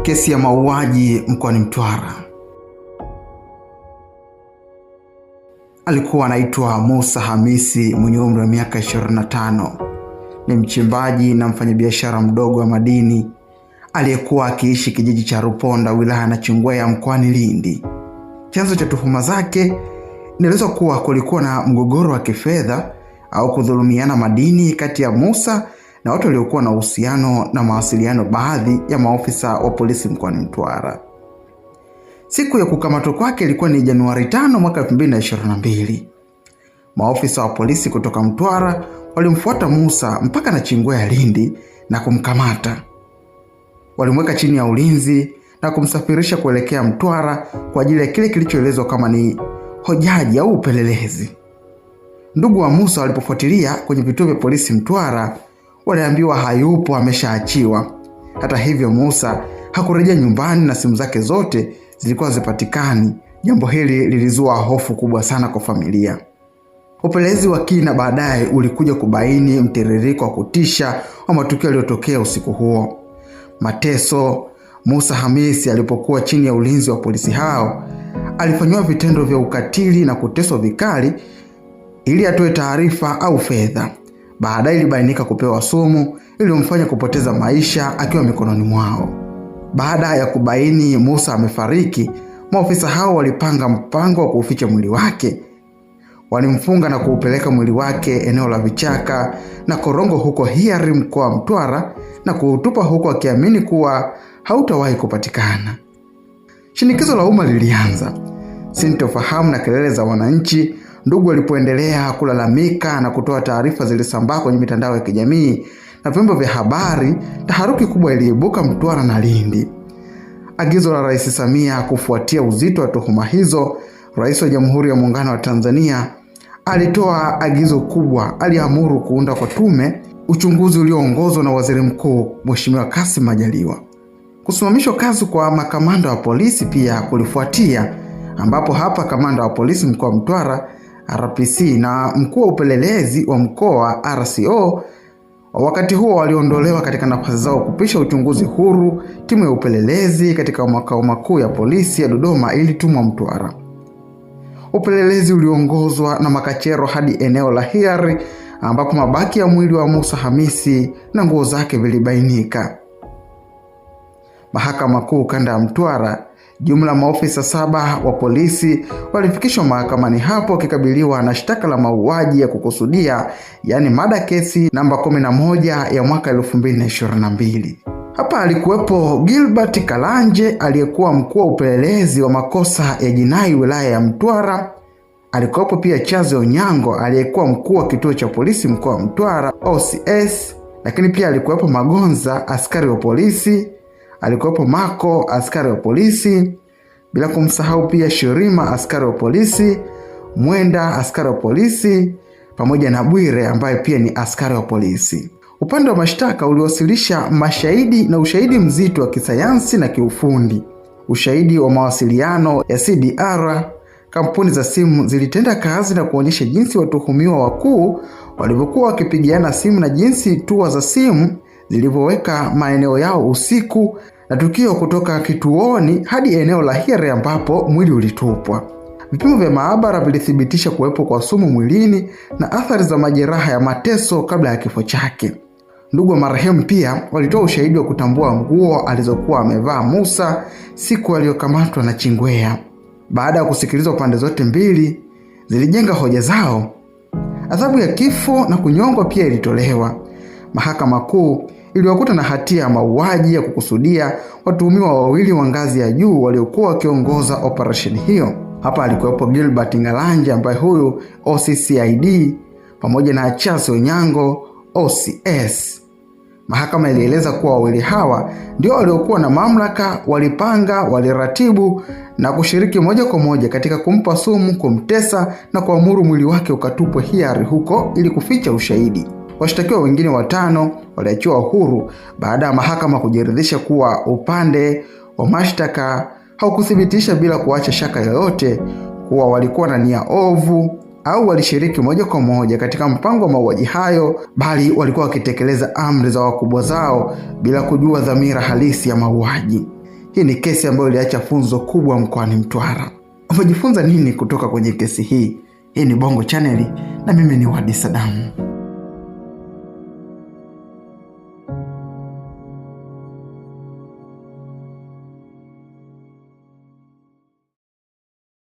Kesi ya mauaji mkoani Mtwara. Alikuwa anaitwa Musa Hamisi mwenye umri wa miaka 25. Ni mchimbaji na mfanyabiashara mdogo wa madini aliyekuwa akiishi kijiji cha Ruponda wilaya Nachingwea mkoani Lindi. Chanzo cha tuhuma zake inaelezwa kuwa kulikuwa na mgogoro wa kifedha au kudhulumiana madini kati ya Musa na watu waliokuwa na uhusiano na mawasiliano baadhi ya maofisa wa polisi mkoani Mtwara. Siku ya kukamatwa kwake ilikuwa ni Januari 5 mwaka 2022. Maofisa wa polisi kutoka Mtwara walimfuata Musa mpaka Nachingwea Lindi na kumkamata. Walimweka chini ya ulinzi na kumsafirisha kuelekea Mtwara kwa ajili ya kile kilichoelezwa kama ni hojaji au upelelezi. Ndugu wa Musa walipofuatilia kwenye vituo vya polisi Mtwara, waliambiwa hayupo, ameshaachiwa. Hata hivyo Musa hakurejea nyumbani na simu zake zote zilikuwa zipatikani. Jambo hili lilizua hofu kubwa sana kwa familia. Upelelezi wa kina baadaye ulikuja kubaini mtiririko wa kutisha wa matukio yaliyotokea usiku huo. Mateso. Musa Hamisi alipokuwa chini ya ulinzi wa polisi hao alifanywa vitendo vya ukatili na kuteswa vikali ili atoe taarifa au fedha. Baadaye ilibainika kupewa sumu iliyomfanya kupoteza maisha akiwa mikononi mwao. Baada ya kubaini Musa amefariki, maofisa hao walipanga mpango wa kuficha mwili wake. Walimfunga na kuupeleka mwili wake eneo la vichaka na korongo huko Hiari mkoa wa Mtwara na kuutupa huko akiamini kuwa hautawahi kupatikana. Shinikizo la umma lilianza. Sintofahamu na kelele za wananchi. Ndugu walipoendelea kulalamika na kutoa taarifa zilisambaa kwenye mitandao ya kijamii na vyombo vya habari, taharuki kubwa iliibuka Mtwara na Lindi. Agizo la Rais Samia kufuatia uzito wa tuhuma hizo, Rais wa Jamhuri ya Muungano wa Tanzania alitoa agizo kubwa. Aliamuru kuunda kwa tume uchunguzi ulioongozwa na Waziri Mkuu Mheshimiwa Kassim Majaliwa. Kusimamishwa kazi kwa makamanda wa polisi pia kulifuatia, ambapo hapa kamanda wa polisi mkoa wa Mtwara RPC na mkuu wa upelelezi wa mkoa RCO wakati huo waliondolewa katika nafasi zao kupisha uchunguzi huru. Timu ya upelelezi katika makao makuu ya polisi ya Dodoma ilitumwa Mtwara. Upelelezi uliongozwa na makachero hadi eneo la Hiari ambapo mabaki ya mwili wa Musa Hamisi na nguo zake vilibainika. Mahakama Kuu Kanda ya Mtwara, jumla maofisa 7 wa polisi walifikishwa mahakamani hapo wakikabiliwa na shtaka la mauaji ya kukusudia, yani mada kesi namba 11 ya mwaka 2022. Hapa alikuwepo Gilbert Kalanje aliyekuwa mkuu wa upelelezi wa makosa ya jinai wilaya ya Mtwara. Alikuwepo pia Chaze Onyango aliyekuwa mkuu wa kituo cha polisi mkoa wa Mtwara OCS, lakini pia alikuwepo Magonza askari wa polisi, alikuwepo Mako askari wa polisi, bila kumsahau pia Shirima askari wa polisi, Mwenda askari wa polisi, pamoja na Bwire ambaye pia ni askari wa polisi. Upande wa mashtaka uliwasilisha mashahidi na ushahidi mzito wa kisayansi na kiufundi. Ushahidi wa mawasiliano ya CDR. Kampuni za simu zilitenda kazi na kuonyesha jinsi watuhumiwa wakuu walivyokuwa wakipigiana simu na jinsi tua za simu zilivyoweka maeneo yao usiku, na tukio kutoka kituoni hadi eneo la Hiari ambapo mwili ulitupwa. Vipimo vya maabara vilithibitisha kuwepo kwa sumu mwilini na athari za majeraha ya mateso kabla ya kifo chake. Ndugu wa marehemu pia walitoa ushahidi wa kutambua nguo alizokuwa amevaa Musa siku aliyokamatwa Nachingwea. Baada ya kusikilizwa pande zote mbili, zilijenga hoja zao. Adhabu ya kifo na kunyongwa pia ilitolewa. Mahakama Kuu iliwakuta na hatia ya mauaji ya kukusudia watuhumiwa wawili wa ngazi ya juu waliokuwa wakiongoza operation hiyo. Hapa alikuwepo Gilbert Kalanje ambaye huyu OCCID pamoja na Chaze Onyango OCS. Mahakama ilieleza kuwa wawili hawa ndio waliokuwa na mamlaka, walipanga, waliratibu na kushiriki moja kwa moja katika kumpa sumu, kumtesa na kuamuru mwili wake ukatupwe Hiari huko ili kuficha ushahidi. Washtakiwa wengine 5 waliachiwa huru baada ya mahakama kujiridhisha kuwa upande wa mashtaka haukuthibitisha bila kuacha shaka yoyote kuwa walikuwa na nia ovu au walishiriki moja kwa moja katika mpango wa mauaji hayo, bali walikuwa wakitekeleza amri za wakubwa zao bila kujua dhamira halisi ya mauaji. Hii ni kesi ambayo iliacha funzo kubwa mkoani Mtwara. Umejifunza nini kutoka kwenye kesi hii? Hii ni Bongo Channel na mimi ni Wadi Saddam.